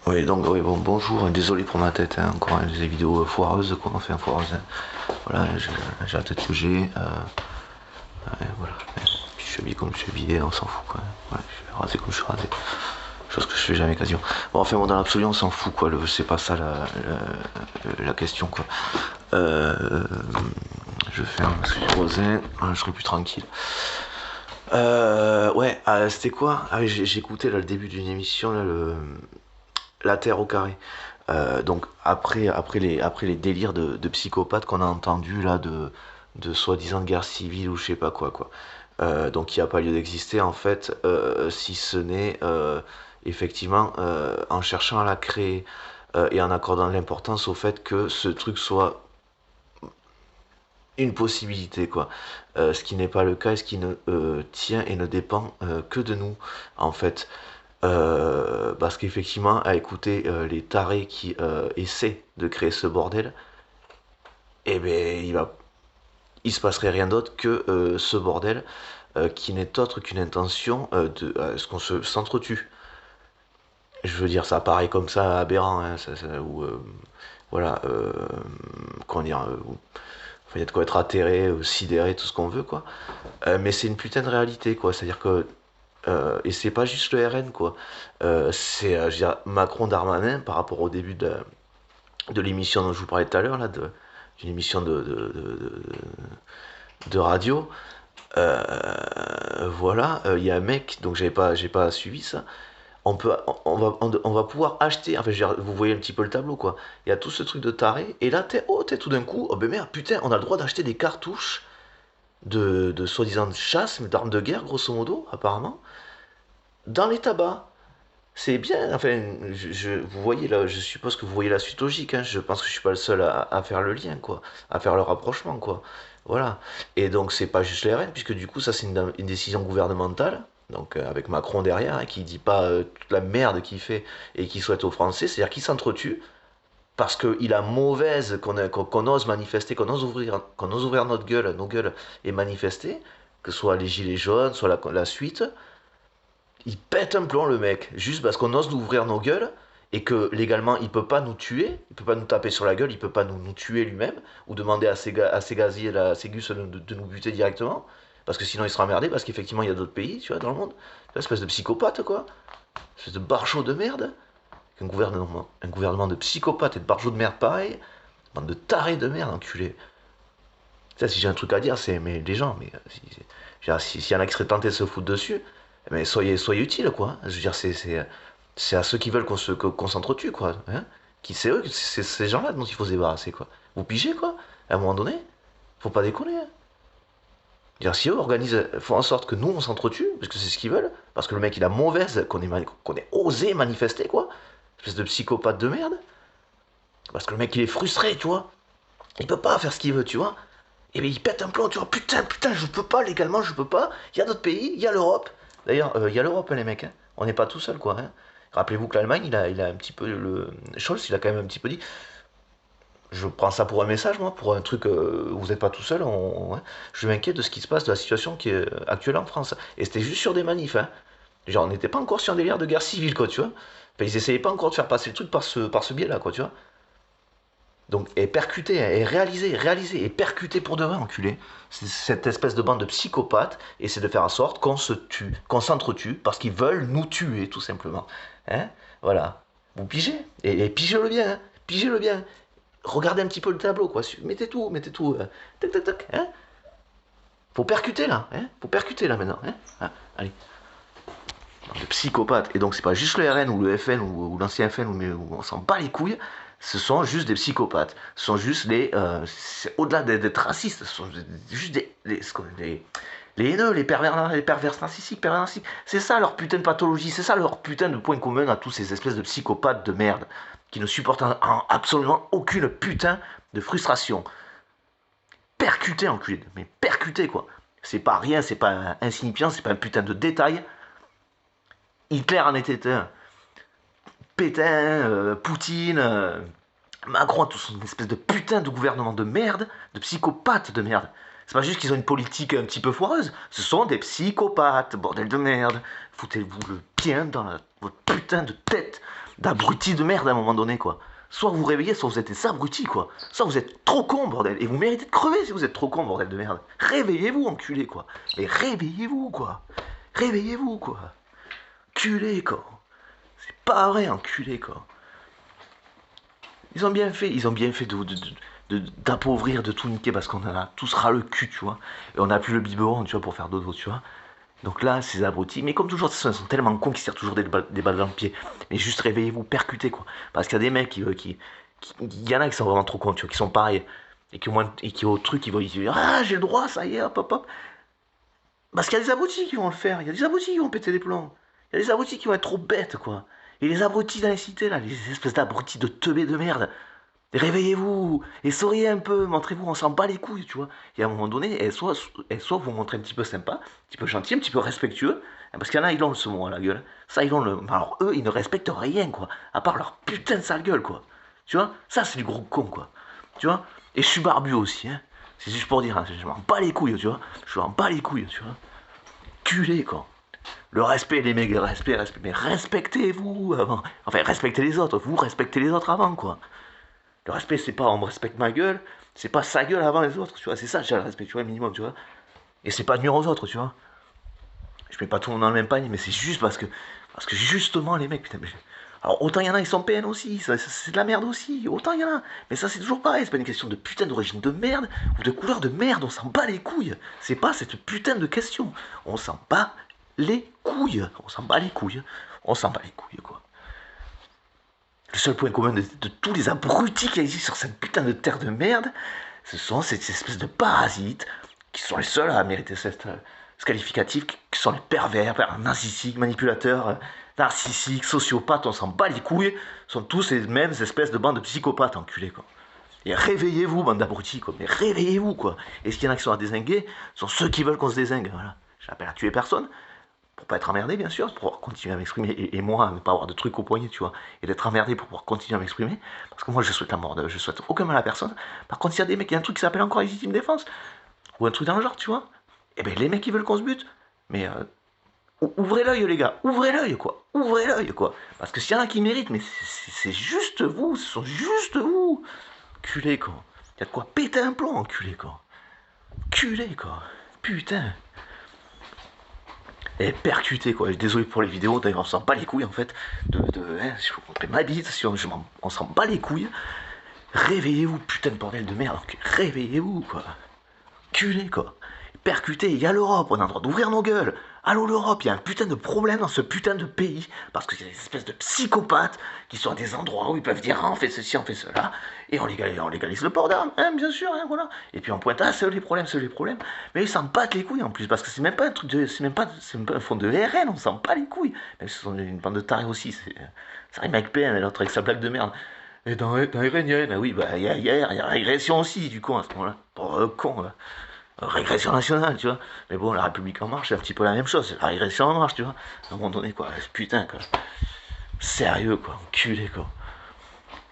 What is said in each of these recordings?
Oui, donc, oui, bon, bonjour, désolé pour ma tête, hein, encore des vidéos foireuses, quoi, enfin foireuses. Hein. Voilà, j'ai la tête que j'ai, voilà. Puis je suis habillé comme je suis habillé, on s'en fout, quoi. Voilà, je suis rasé comme je suis rasé. Chose que je fais jamais quasiment. Bon, enfin, bon, dans l'absolu, on s'en fout, quoi. C'est pas ça la question, quoi. Euh, je fais un rosin, je serai plus tranquille. Ouais, c'était quoi? Ah oui, j'ai écouté là, le début d'une émission, là, la Terre au carré. Donc après les délires de psychopathes qu'on a entendus là, de soi-disant guerre civile ou je sais pas quoi. Donc qui a pas lieu d'exister en fait, si ce n'est effectivement en cherchant à la créer et en accordant l'importance au fait que ce truc soit une possibilité quoi. Ce qui n'est pas le cas et ce qui ne tient et ne dépend que de nous en fait. Parce qu'effectivement, à écouter les tarés qui essaient de créer ce bordel, eh ben, il se passerait rien d'autre que ce bordel qui n'est autre qu'une intention de ce qu'on s'entretue. Je veux dire, ça paraît comme ça aberrant, hein, ou voilà, comment dire, il y a de quoi être atterré, sidéré, tout ce qu'on veut, quoi. Mais c'est une putain de réalité, quoi. C'est-à-dire que et c'est pas juste le RN, quoi. C'est je veux dire, Macron Darmanin par rapport au début de l'émission dont je vous parlais tout à l'heure, là, d'une émission de radio. Voilà, il y a un mec, donc j'ai pas suivi ça. On va pouvoir acheter, enfin, je veux dire, vous voyez un petit peu le tableau, quoi. Il y a tout ce truc de taré, et là, t'es tout d'un coup, oh ben merde, putain, on a le droit d'acheter des cartouches de soi-disant chasse, mais d'armes de guerre, grosso modo, apparemment, dans les tabacs. C'est bien, enfin, vous voyez là, je suppose que vous voyez la suite logique, hein, je pense que je suis pas le seul à faire le lien, quoi, à faire le rapprochement, quoi. Voilà. Et donc, c'est pas juste les RN, puisque du coup, ça, c'est une décision gouvernementale, donc avec Macron derrière, hein, qui dit pas toute la merde qu'il fait et qui souhaite aux Français, c'est-à-dire qu'il s'entretue, parce qu'il a mauvaise qu'on ose manifester, qu'on ose ouvrir notre gueule, nos gueules et manifester, que ce soit les gilets jaunes, soit la suite, il pète un plomb le mec, juste parce qu'on ose ouvrir nos gueules et que légalement il peut pas nous tuer, il peut pas nous taper sur la gueule, il peut pas nous tuer lui-même ou demander à ses gaziers, à ses gus de nous buter directement parce que sinon il sera emmerdé parce qu'effectivement il y a d'autres pays, tu vois, dans le monde. Une espèce de psychopathe quoi, une espèce de barjot de merde, un gouvernement de psychopathes et de barjots de merde pareil, bande de tarés de merde, enculé. Ça, si j'ai un truc à dire, c'est mais les gens, mais s'il y en a qui seraient tentés de se foutre dessus, mais soyez utiles, quoi. Je veux dire, c'est à ceux qui veulent qu'on s'entretue, quoi. Hein, qui c'est eux, c'est ces gens-là dont il faut se débarrasser, quoi. Vous pigez, quoi. À un moment donné, faut pas déconner. Hein. Je veux dire, si eux organisent, font en sorte que nous on s'entretue, parce que c'est ce qu'ils veulent, parce que le mec il a mauvaise, qu'on ait osé manifester, quoi. Espèce de psychopathe de merde. Parce que le mec il est frustré, tu vois. Il peut pas faire ce qu'il veut, tu vois. Et bien il pète un plomb, tu vois, putain, je peux pas, légalement, je peux pas. Il y a d'autres pays, il y a l'Europe. D'ailleurs, il y a l'Europe, hein, les mecs. Hein. On n'est pas tout seul, quoi. Hein. Rappelez-vous que l'Allemagne, il a un petit peu. Scholz, il a quand même un petit peu dit. Je prends ça pour un message, moi, pour un truc, vous n'êtes pas tout seul. Hein. Je m'inquiète de ce qui se passe, de la situation qui est actuelle en France. Et c'était juste sur des manifs. Hein. Genre, on n'était pas encore sur un délire de guerre civile, quoi, tu vois. Enfin, ils essayaient pas encore de faire passer le truc par ce biais-là, quoi, tu vois. Donc, et percuter, et réaliser, et percuter pour de vrai, enculé. C'est cette espèce de bande de psychopathes, et c'est de faire en sorte qu'on se tue, qu'on s'entretue, parce qu'ils veulent nous tuer, tout simplement. Hein. Voilà. Vous pigez, et pigez-le bien, hein. Pigez-le bien. Regardez un petit peu le tableau, quoi. Mettez tout. Tac, tac, tac. Hein. Faut percuter, là. Hein. Faut percuter, là, maintenant. Hein. Ah, allez. De psychopathes. Et donc, c'est pas juste le RN ou le FN ou l'ancien FN où on s'en bat les couilles. Ce sont juste des psychopathes. Ce sont juste les. C'est au-delà d'être racistes. Ce sont juste les haineux, les pervers narcissiques, pervers narcissiques. C'est ça leur putain de pathologie. C'est ça leur putain de point commun à tous ces espèces de psychopathes de merde qui ne supportent absolument aucune putain de frustration. Percuté, enculé. Mais percuté, quoi. C'est pas rien, c'est pas insignifiant, c'est pas un putain de détail. Hitler en était un. Pétain, Poutine, Macron, tout son espèce de putain de gouvernement de merde, de psychopathes de merde. C'est pas juste qu'ils ont une politique un petit peu foireuse, ce sont des psychopathes, bordel de merde. Foutez-vous le bien dans votre putain de tête. d'abrutis de merde à un moment donné, quoi. Soit vous vous réveillez, soit vous êtes des abrutis, quoi. Soit vous êtes trop cons, bordel. Et vous méritez de crever si vous êtes trop cons, bordel de merde. Réveillez-vous, enculé, quoi. Mais réveillez-vous, quoi. Réveillez-vous, quoi. Culé, quoi. C'est pas vrai, enculé, quoi. Ils ont bien fait d'appauvrir, de tout niquer parce qu'on en a tous ras le cul, tu vois. Et on n'a plus le biberon, tu vois, pour faire dodo, tu vois. Donc là, ces abrutis, mais comme toujours, ils sont tellement cons qu'ils se tirent toujours des balles dans le pied. Mais juste réveillez-vous, percutez, quoi. Parce qu'il y a des mecs il y en a qui sont vraiment trop cons, tu vois, qui sont pareils. Et qui au truc, ils vont dire, ah, j'ai le droit, ça y est, hop, hop, hop. Parce qu'il y a des abrutis qui vont le faire, il y a des abrutis qui vont péter des plombs. Il y a des abrutis qui vont être trop bêtes, quoi. Et les abrutis dans les cités, là, les espèces d'abrutis de teubés de merde, réveillez-vous et souriez un peu, montrez-vous, on s'en bat les couilles, tu vois. Et à un moment donné, soit vous montrez un petit peu sympa, un petit peu gentil, un petit peu respectueux, hein, parce qu'il y en a, ils ont le saumon à la gueule. Ça, ils ont le. Alors eux, ils ne respectent rien, quoi. À part leur putain de sale gueule, quoi. Tu vois, ça, c'est du gros con, quoi. Tu vois. Et je suis barbu aussi, hein. C'est juste pour dire, hein, je m'en bats les couilles, tu vois. Je m'en bats les couilles, tu vois. Culé, quoi. Le respect, les mecs, respect. Mais respectez-vous avant. Enfin, respectez les autres. Vous respectez les autres avant, quoi. Le respect, c'est pas on me respecte ma gueule, c'est pas sa gueule avant les autres, tu vois. C'est ça, j'ai le respect, tu vois, minimum, tu vois. Et c'est pas de nuire aux autres, tu vois. Je mets pas tout le monde dans le même panier, mais c'est juste parce que justement, les mecs, putain, mais. Alors, autant il y en a, ils sont PN aussi, c'est de la merde aussi, autant il y en a. Mais ça, c'est toujours pareil, c'est pas une question de putain d'origine de merde ou de couleur de merde, on s'en bat les couilles. C'est pas cette putain de question. On s'en bat les couilles. On s'en bat les couilles. On s'en bat les couilles, quoi. Le seul point commun de tous les abrutis qui existent sur cette putain de terre de merde, ce sont ces espèces de parasites qui sont les seuls à mériter ce qualificatif, qui sont les pervers, narcissiques, manipulateurs, narcissiques, sociopathes, on s'en bat les couilles, sont tous les mêmes espèces de bandes de psychopathes enculés, quoi. Et réveillez-vous, bande d'abrutis, quoi. Mais réveillez-vous, quoi. Et s'il y en a qui sont à dézinguer, ce sont ceux qui veulent qu'on se dézingue, voilà. J'appelle à tuer personne, pour pas être emmerdé, bien sûr, pour pouvoir continuer à m'exprimer, et moi, ne pas avoir de trucs au poignet, tu vois, et d'être emmerdé pour pouvoir continuer à m'exprimer, parce que moi, je souhaite la mort, je souhaite aucun mal à personne. Par contre, s'il y a des mecs, il y a un truc qui s'appelle encore légitime défense, ou un truc dans le genre, tu vois, et ben les mecs, ils veulent qu'on se bute, mais ouvrez l'œil, les gars, ouvrez l'œil, quoi, parce que s'il y en a qui méritent, mais c'est juste vous, ce sont juste vous, culé, quoi, il y a de quoi péter un plomb, culé, quoi, putain. Et percuté, quoi. Désolé pour les vidéos, d'ailleurs on s'en bat les couilles en fait. Si je vous montrer ma bite, si on s'en bat les couilles. Réveillez-vous, putain de bordel de merde. Réveillez-vous, quoi. Culé, quoi. Percuté, il y a l'Europe, on a le droit d'ouvrir nos gueules. Allô l'Europe, il y a un putain de problème dans ce putain de pays, parce qu'il y a des espèces de psychopathes qui sont à des endroits où ils peuvent dire, ah, on fait ceci, on fait cela, et on légalise le port d'armes, hein, bien sûr, hein, voilà. Et puis on pointe, ah, c'est eux les problèmes, mais ils s'en battent les couilles en plus, parce que c'est même pas un truc de, c'est même pas un fond de RN, on s'en bat les couilles, même si ce sont une bande de tarés aussi, ça rime avec PN, et l'autre avec sa blague de merde. Et dans RN, il y a, ben oui, bah, il y a régression aussi, du con, à ce moment-là, con, là. Régression nationale, tu vois. Mais bon, la République en marche, c'est un petit peu la même chose. La régression en marche, tu vois. À un moment donné, quoi. Putain, quoi. Sérieux, quoi. Enculé, quoi.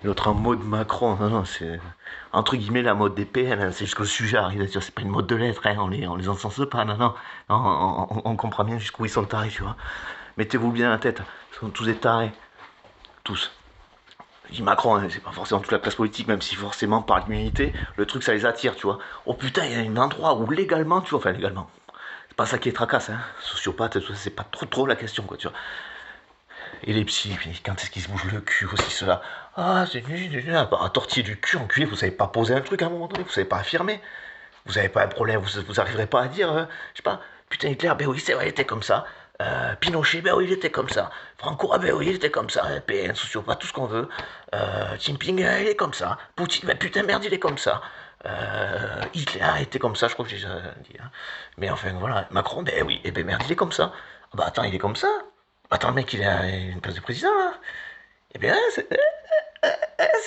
L'autre en mode Macron, non, c'est. Entre guillemets, la mode des PN, hein, c'est jusqu'au sujet arrive, c'est pas une mode de lettres, hein, on les encense pas, non. On comprend bien jusqu'où ils sont tarés, tu vois. Mettez-vous bien à la tête. Ils sont tous des tarés. Tous. Je dis Macron, hein, c'est pas forcément toute la classe politique, même si forcément par l'immunité, le truc ça les attire, tu vois. Oh putain, il y a un endroit où légalement, tu vois, enfin légalement, c'est pas ça qui est tracasse, hein. Sociopathe, tout ça, c'est pas trop la question, quoi, tu vois. Et les psys, puis quand est-ce qu'ils se bougent le cul aussi, cela. Ah, c'est nul, un tortiller du cul, enculé, vous savez pas poser un truc à un moment donné, vous savez pas affirmer. Vous avez pas un problème, vous arriverez pas à dire, je sais pas, putain, Hitler, ben oui, c'est vrai, il était comme ça. Pinochet, ben oui, il était comme ça. Franco, ben oui, il était comme ça. PN, sociopathe, tout ce qu'on veut. Jinping, il est comme ça. Poutine, ben putain, merde, il est comme ça. Hitler était comme ça, je crois que j'ai déjà dit. Hein. Mais enfin, voilà. Macron, ben oui, et ben merde, il est comme ça. Bah attends, il est comme ça. Attends, le mec, il a une place de président, là. Eh bien, c'est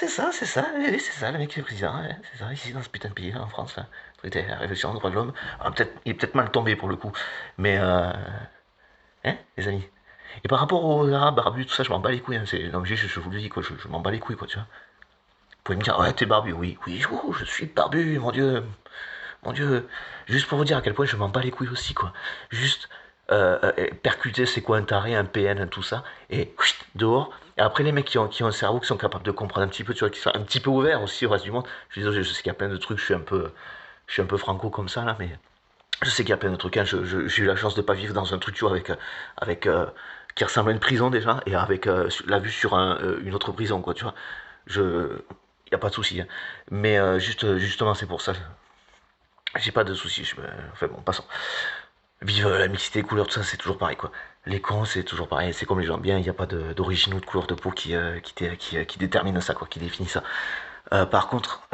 ça, oui, c'est ça, le mec qui est président, ouais, c'est ça, ici dans ce putain de pays, là, en France, là. C'était la révolution des droits de l'homme. Alors, il est peut-être mal tombé pour le coup, mais hein, les amis. Et par rapport aux arabes barbus, tout ça, je m'en bats les couilles, hein, non, mais je vous le dis, quoi, je m'en bats les couilles, quoi, tu vois. Vous pouvez me dire, ouais, t'es barbu, oui, je suis barbu, mon dieu. Juste pour vous dire à quel point je m'en bats les couilles aussi, quoi. Juste, percuter, c'est quoi un taré, un PN, tout ça, et dehors, Et après, les mecs qui ont un cerveau, qui sont capables de comprendre un petit peu, tu vois, qui sont un petit peu ouverts aussi au reste du monde. Je suis désolé, je sais qu'il y a plein de trucs, je suis un peu franco comme ça, là, mais je sais qu'il y a plein de trucs, hein. J'ai eu la chance de pas vivre dans un truc, tu vois, avec qui ressemble à une prison déjà, et avec la vue sur une autre prison, quoi, tu vois. Je, y a pas de souci, hein. Mais justement, c'est pour ça. J'ai pas de souci. Enfin bon, passons. Vive la mixité, couleurs, tout ça, c'est toujours pareil, quoi. Les cons, c'est toujours pareil. C'est comme les gens bien, il n'y a pas d'origine ou de couleur de peau qui détermine ça, quoi, qui définit ça. Par contre,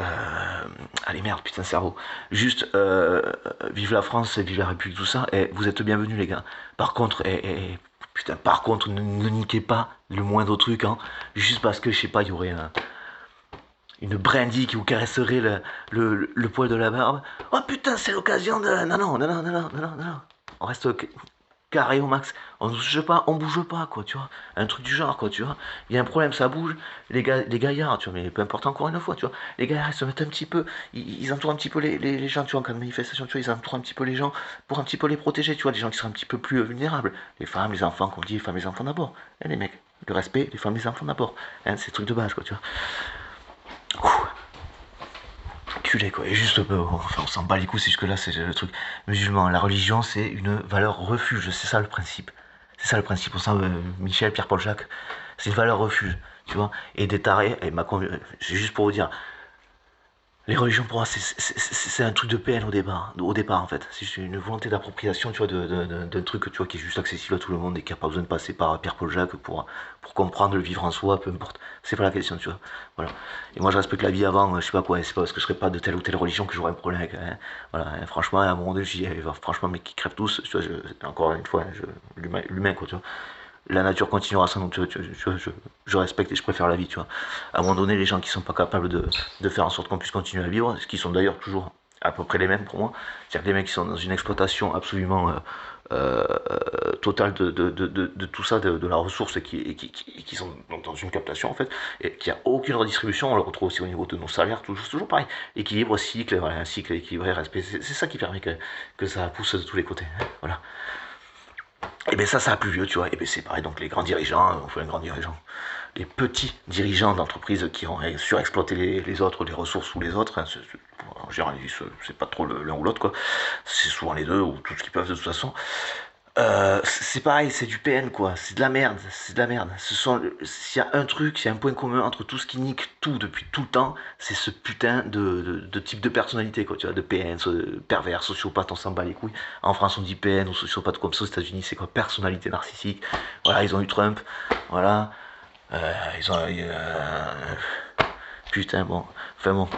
allez merde, putain, cerveau. Juste, vive la France, vive la République, tout ça, et vous êtes bienvenus, les gars. Par contre, putain, par contre, ne niquez pas le moindre truc, hein. Juste parce que, je sais pas, il y aurait une brindille qui vous caresserait le poil de la barbe. Oh putain, c'est l'occasion de. Non, non, non, non, non, non, non, non. On reste carré au max. On ne touche pas, on bouge pas, quoi, tu vois. Un truc du genre, quoi, tu vois. Il y a un problème, ça bouge. Les gaillards, tu vois, mais peu importe encore une fois, tu vois. Les gaillards, ils se mettent un petit peu, ils entourent un petit peu les gens, tu vois, en cas de manifestation, tu vois, ils entourent un petit peu les gens pour un petit peu les protéger, tu vois, les gens qui seraient un petit peu plus vulnérables. Les femmes, les enfants, comme on dit, les femmes, les enfants d'abord. Eh, les mecs, le respect, les femmes, les enfants d'abord. Hein, c'est le truc de base, quoi, tu vois. Ouh, culé, quoi. Et juste, enfin, on s'en bat les couilles, c'est jusque là, c'est le truc musulman. La religion, c'est une valeur refuge, c'est ça le principe. C'est ça le principe. Pour ça, Michel, Pierre-Paul Jacques, c'est une valeur refuge, tu vois. Et des tarés, c'est juste pour vous dire, les religions, pour moi, c'est un truc de PN au départ en fait. C'est une volonté d'appropriation, tu vois, d'un truc, tu vois, qui est juste accessible à tout le monde et qui n'a pas besoin de passer par Pierre-Paul Jacques pour comprendre le vivre en soi, peu importe. C'est pas la question, tu vois. Voilà. Et moi, je respecte la vie avant, je sais pas quoi, c'est pas parce que je serais pas de telle ou telle religion que j'aurais un problème avec. Hein. Voilà. Hein, franchement, à un moment donné, je dis, franchement, mais qui crèvent tous, tu vois, encore une fois, l'humain, quoi, tu vois. La nature continuera sans nous, je respecte et je préfère la vie, tu vois. À un moment donné, les gens qui sont pas capables de faire en sorte qu'on puisse continuer à vivre, ce qui sont d'ailleurs toujours à peu près les mêmes pour moi, c'est-à-dire les mecs qui sont dans une exploitation absolument totale de tout ça, de la ressource et qui sont dans une captation en fait, et qui a aucune redistribution, on le retrouve aussi au niveau de nos salaires, toujours pareil. Équilibre, cycle, voilà, un cycle équilibré, respect, c'est ça qui permet que ça pousse de tous les côtés. Hein, voilà. Et bien ça a plus lieu, tu vois. Et bien c'est pareil, donc les grands dirigeants, on fait un grand dirigeant. Les petits dirigeants d'entreprises qui ont surexploité les autres, les ressources ou les autres, hein, en général, c'est pas trop l'un ou l'autre, quoi. C'est souvent les deux, ou tout ce qu'ils peuvent de toute façon. C'est pareil, c'est du PN quoi, c'est de la merde, c'est de la merde. S'il y a un truc, s'il y a un point commun entre tout ce qui nique tout depuis tout le temps, c'est ce putain de type de personnalité quoi, tu vois, de PN, pervers, sociopathe, on s'en bat les couilles. En France on dit PN ou sociopathe comme ça, aux États-Unis c'est quoi, personnalité narcissique. Voilà, ils ont eu Trump, voilà, ils ont eu, putain bon, enfin bon.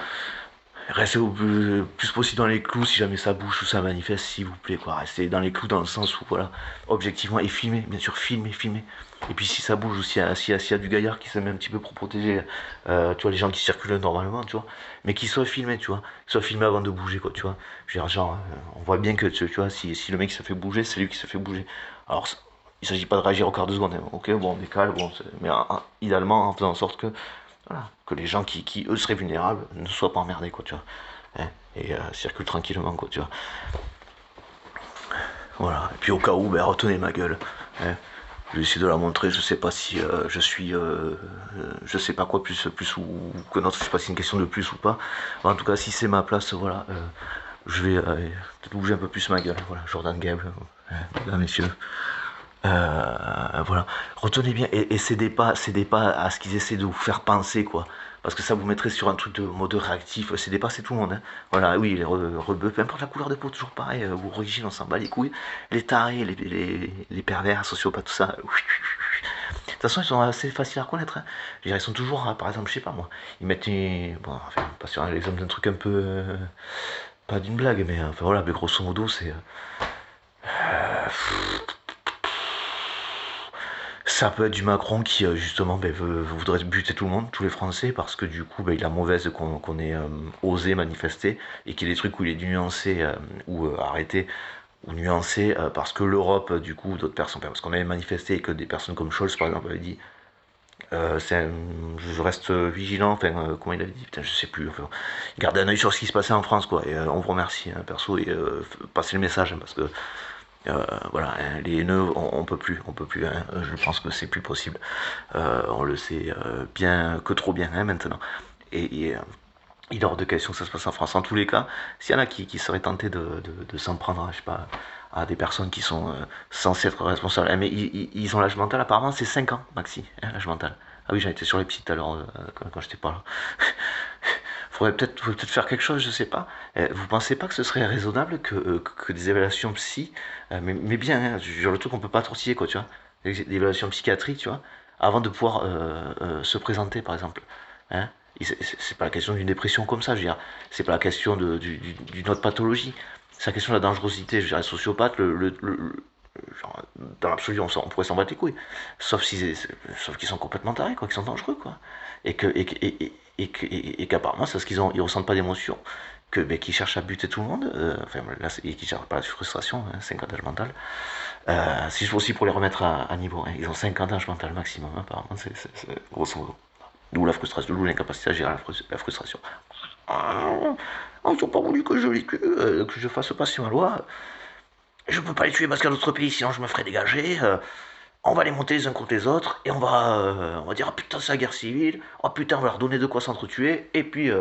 Restez au plus possible dans les clous si jamais ça bouge ou ça manifeste, s'il vous plaît, quoi. Restez dans les clous dans le sens où, voilà, objectivement, et filmez, bien sûr, filmez. Et puis si ça bouge ou s'il y a du gaillard qui se met un petit peu pour protéger, tu vois, les gens qui circulent normalement, tu vois, mais qui soit filmé, tu vois, qui soit filmé avant de bouger, quoi, tu vois. Je veux dire, genre, on voit bien que, tu vois, si le mec se fait bouger, c'est lui qui se fait bouger. Alors, il s'agit pas de réagir au quart de seconde, hein. Ok, bon, on décale, bon, mais idéalement, en faisant en sorte que voilà, que les gens qui eux seraient vulnérables ne soient pas emmerdés quoi tu vois. Hein, et circulent tranquillement quoi tu vois. Voilà. Et puis au cas où, ben, retenez ma gueule. Hein. Je vais essayer de la montrer, je sais pas si je suis je sais pas quoi plus ou que notre, je sais pas si c'est une question de plus ou pas. En tout cas si c'est ma place, voilà, je vais peut-être bouger un peu plus ma gueule. Voilà, Jordan Gable, mesdames, messieurs. Voilà. Retenez bien et cédez pas à ce qu'ils essaient de vous faire penser, quoi. Parce que ça vous mettrait sur un truc de mode réactif. Cédez pas, c'est tout le monde. Hein. Voilà, oui, les rebeux, peu importe la couleur de peau, toujours pareil. Vos origines, on s'en bat les couilles. Les tarés, les pervers, sociopathes, tout ça. De toute façon, ils sont assez faciles à reconnaître. Hein. Je veux dire, ils sont toujours, par exemple, je sais pas moi, ils mettent une. Bon, enfin, pas sur l'exemple d'un truc un peu. Pas d'une blague, mais enfin voilà, mais grosso modo, c'est. Ça peut être du Macron qui justement ben, voudrait buter tout le monde, tous les Français, parce que du coup ben, il a mauvaise qu'on ait osé manifester et qu'il y ait des trucs où il est dû nuancer ou arrêter ou nuancer parce que l'Europe du coup d'autres personnes, parce qu'on avait manifesté et que des personnes comme Scholz par exemple avaient dit je reste vigilant, enfin comment il avait dit, putain je sais plus, enfin, garder un œil sur ce qui se passait en France quoi, et on vous remercie hein, perso et passez le message hein, parce que Voilà, hein, les haineux, on peut plus, hein, je pense que c'est plus possible. On le sait bien, que trop bien, hein, maintenant. Et il est hors de question que ça se passe en France. En tous les cas, s'il y en a qui seraient tentés de s'en prendre, je sais pas, à des personnes qui sont censées être responsables, mais ils ont l'âge mental, apparemment, c'est 5 ans, maxi, hein, l'âge mental. Ah oui, j'en étais sur les psys tout à l'heure, quand j'étais pas là. Faudrait peut-être faire quelque chose, je sais pas. Vous pensez pas que ce serait raisonnable que des évaluations psy, mais bien, hein, sur le truc qu'on peut pas tortiller, quoi, tu vois, des évaluations psychiatriques, tu vois, avant de pouvoir se présenter, par exemple. Hein. C'est pas la question d'une dépression comme ça, je veux dire. C'est pas la question d'une autre pathologie. C'est la question de la dangerosité. Je dirais, sociopathe, genre, dans l'absolu, on pourrait s'en battre les couilles. Sauf qu'ils sont complètement tarés, quoi, qu'ils sont dangereux, quoi. Et qu'apparemment, c'est parce ils ressentent pas d'émotion, qu'ils cherchent à buter tout le monde, enfin, là, et qu'ils cherchent pas la frustration, hein, 50 d'âge mental. Si je veux aussi pour les remettre à niveau, hein, ils ont 50 d'âge mental maximum, hein, apparemment, grosso modo. D'où la frustration, d'où l'incapacité à gérer la frustration. Ah, ils n'ont pas voulu que que je fasse passer ma loi. Je peux pas les tuer parce qu'il y a d'autres pays, sinon je me ferais dégager. On va les monter les uns contre les autres et on va dire, ah putain, c'est la guerre civile. Oh putain, on va leur donner de quoi s'entretuer. Et puis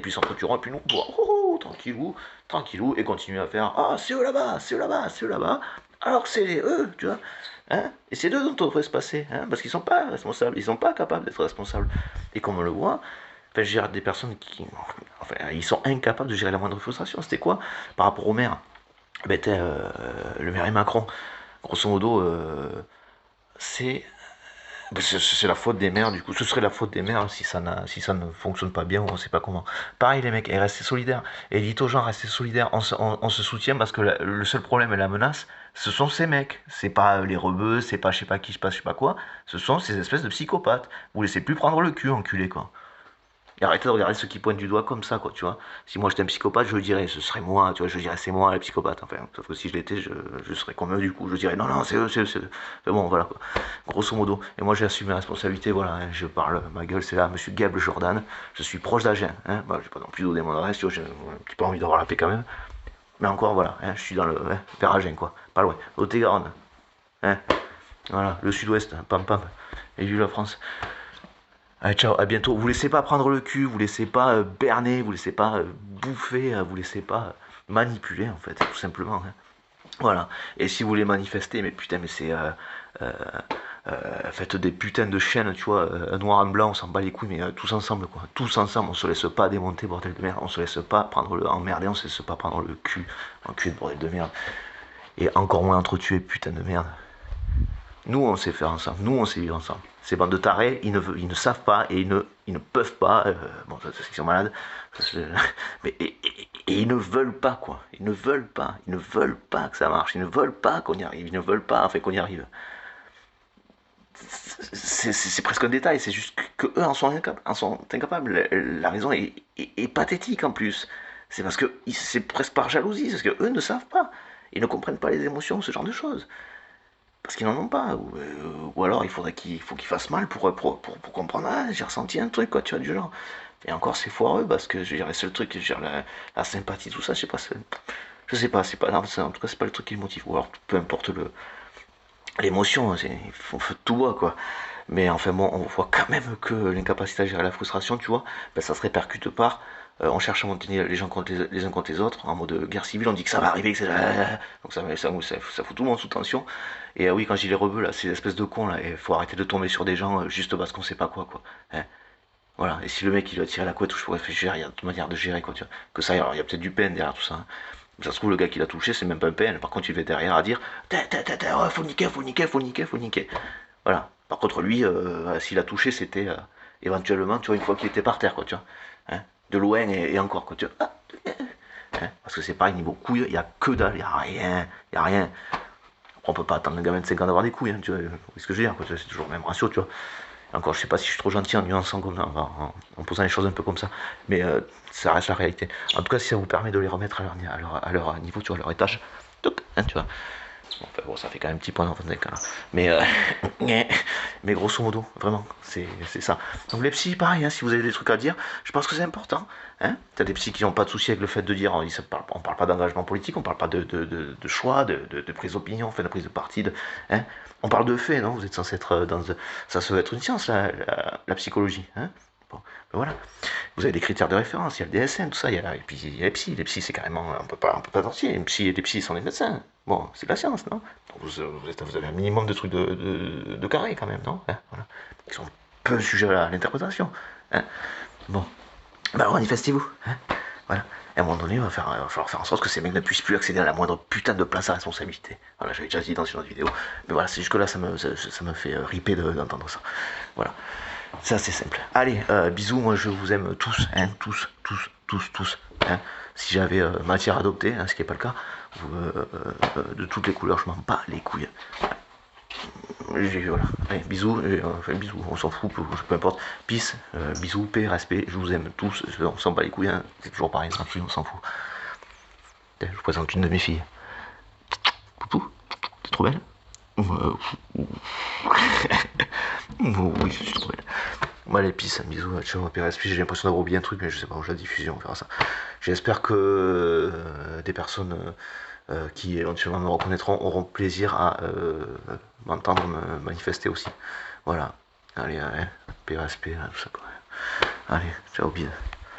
s'entretueront, et puis nous, tranquillou, tranquillou, et continuer à faire, ah, c'est eux là-bas, c'est eux là-bas, c'est eux là-bas. Alors que c'est eux, tu vois. Hein, et c'est d'eux dont on devrait se passer, hein, parce qu'ils sont pas responsables, ils sont pas capables d'être responsables. Et comme on le voit, enfin, je gère des personnes enfin, ils sont incapables de gérer la moindre frustration. C'était quoi par rapport au maire? Ben, le maire et Macron, grosso modo, c'est c'est la faute des maires, du coup. Ce serait la faute des maires si ça ne fonctionne pas bien ou on sait pas comment. Pareil, les mecs, et restez solidaires. Et dites aux gens, restez solidaires. On se soutient parce que le seul problème et la menace, ce sont ces mecs. C'est pas les rebeux, c'est pas je sais pas qui, je sais pas quoi. Ce sont ces espèces de psychopathes. Vous laissez plus prendre le cul, enculé, quoi. Et arrêtez de regarder ceux qui pointent du doigt comme ça, quoi, tu vois. Si moi j'étais un psychopathe, je le dirais, ce serait moi, tu vois, je dirais c'est moi le psychopathe, enfin. Sauf que si je l'étais, je serais comme eux, du coup, je dirais non, non, c'est eux, c'est eux, c'est eux. Mais bon, voilà, quoi. Grosso modo. Et moi j'ai assumé la responsabilité, voilà, hein, je parle, ma gueule, c'est là, monsieur Gable Jordan, je suis proche d'Agen, hein. Bah, j'ai pas non plus donné mon adresse, tu vois, j'ai un petit peu envie d'avoir la paix quand même. Mais encore, voilà, hein, je suis dans le, hein, vers Agen, quoi. Pas loin. Haute-Garonne, hein. Voilà, le sud-ouest, hein, pam pam. Et vive la France. Allez, ciao, à bientôt. Vous laissez pas prendre le cul, vous laissez pas berner, vous laissez pas bouffer, vous laissez pas manipuler en fait, tout simplement, hein. Voilà. Et si vous voulez manifester, mais putain, mais c'est euh, faites des putains de chaînes, tu vois, noir et blanc, on s'en bat les couilles, mais tous ensemble quoi, tous ensemble, on se laisse pas démonter, bordel de merde, on se laisse pas prendre le emmerder, on se laisse pas prendre le cul, enculé de bordel de merde, et encore moins entretuer, putain de merde. Nous, on sait faire ensemble. Nous, on sait vivre ensemble. Ces bandes de tarés, ils ne savent pas et ils ne peuvent pas. Bon, c'est qu'ils sont malades. Mais, et ils ne veulent pas, quoi. Ils ne veulent pas. Ils ne veulent pas que ça marche. Ils ne veulent pas qu'on y arrive. Ils ne veulent pas, enfin, qu'on y arrive. C'est presque un détail. C'est juste que eux en sont incapables. La raison est pathétique en plus. C'est parce que c'est presque par jalousie. C'est parce que eux ne savent pas. Ils ne comprennent pas les émotions, ce genre de choses parce qu'ils n'en ont pas, ou alors faut qu'ils fassent mal pour comprendre, ah, j'ai ressenti un truc, quoi, tu vois, du genre. Et encore, c'est foireux, parce que, je dirais, c'est le truc, je dirais, la sympathie, tout ça, je sais pas, c'est pas, non, en tout cas, c'est pas le truc qui le motive, ou alors, peu importe l'émotion, hein, il faut tout bois, quoi. Mais enfin bon, on voit quand même que l'incapacité à gérer la frustration, tu vois, ben, ça se répercute par on cherche à monter les gens contre les uns contre les autres, en mode guerre civile, on dit que ça va arriver, que c'est donc ça fout tout le monde sous tension. Et oui, quand j'ai les rebeux là, ces espèces de cons là, il faut arrêter de tomber sur des gens juste parce qu'on sait pas quoi. Hein. Voilà, et si le mec il doit tirer la couette, je pourrais réfléchir, il y a d'autres manières de gérer quoi, tu vois. Que ça, il y a peut-être du peine derrière tout ça. Hein. Ça se trouve, le gars qui l'a touché, c'est même pas un peine. Par contre, il va derrière à dire ouais, faut niquer, faut niquer, faut niquer, faut niquer. Voilà. Par contre, lui, s'il a touché, c'était éventuellement, tu vois, une fois qu'il était par terre, quoi, tu vois. Hein, de loin et encore, quoi, tu vois. Hein, parce que c'est pareil, niveau couilles, il y a que dalle, il y a rien, il y a rien. On peut pas attendre un gamin de 5 ans d'avoir des couilles, hein, tu vois, ce que je veux dire, quoi, c'est toujours le même ratio, tu vois. Encore, je sais pas si je suis trop gentil en nuançant comme ça, en posant les choses un peu comme ça, mais ça reste la réalité. En tout cas, si ça vous permet de les remettre à leur niveau, tu vois, à leur étage, hein, tu vois. Enfin, bon, ça fait quand même un petit point dans le cas là. Mais, mais grosso modo, vraiment, c'est ça. Donc les psys, pareil, hein, si vous avez des trucs à dire, je pense que c'est important. Hein. T'as des psys qui n'ont pas de souci avec le fait de dire, on parle pas d'engagement politique, on parle pas de choix, de prise d'opinion, enfin de prise de parti. Hein. On parle de faits, non? Vous êtes censé être dans... Ça se veut être une science, la psychologie. Hein. Bon, ben voilà. Vous avez des critères de référence, il y a le DSM, tout ça, et puis il y a les psys c'est carrément, on peut pas sortir, les psys sont des médecins. Bon, c'est de la science, non? Donc vous avez un minimum de trucs de carré quand même, non? Hein, voilà. Qui sont peu sujets à l'interprétation. Hein. Bon, bah manifestez-vous. Hein. Voilà. Et à un moment donné, il va falloir faire en sorte que ces mecs ne puissent plus accéder à la moindre putain de place à responsabilité. Voilà, j'avais déjà dit dans une autre vidéo. Mais voilà, c'est jusque là, ça me fait riper d'entendre ça. Voilà. Ça c'est simple. Allez, bisous, moi je vous aime tous, hein, tous. Hein. Si j'avais matière à adopter, hein, ce qui n'est pas le cas, de toutes les couleurs, je m'en bats les couilles. Voilà. Allez, bisous, bisous, on s'en fout, peu importe. Peace, bisous, paix, respect, je vous aime tous, on s'en bat les couilles, hein. C'est toujours pareil, on s'en fout. Je vous présente une de mes filles. Poutou, t'es trop belle. Oui, je suis trop belle. Bon, allez, peace, bisous, ciao, PRSP, j'ai l'impression d'avoir oublié un truc, mais je sais pas où j'ai la diffusion, on verra ça. J'espère que des personnes qui éventuellement me reconnaîtront auront plaisir à m'entendre me manifester aussi. Voilà. Allez, PRSP, tout ça quoi. Allez, ciao, bise.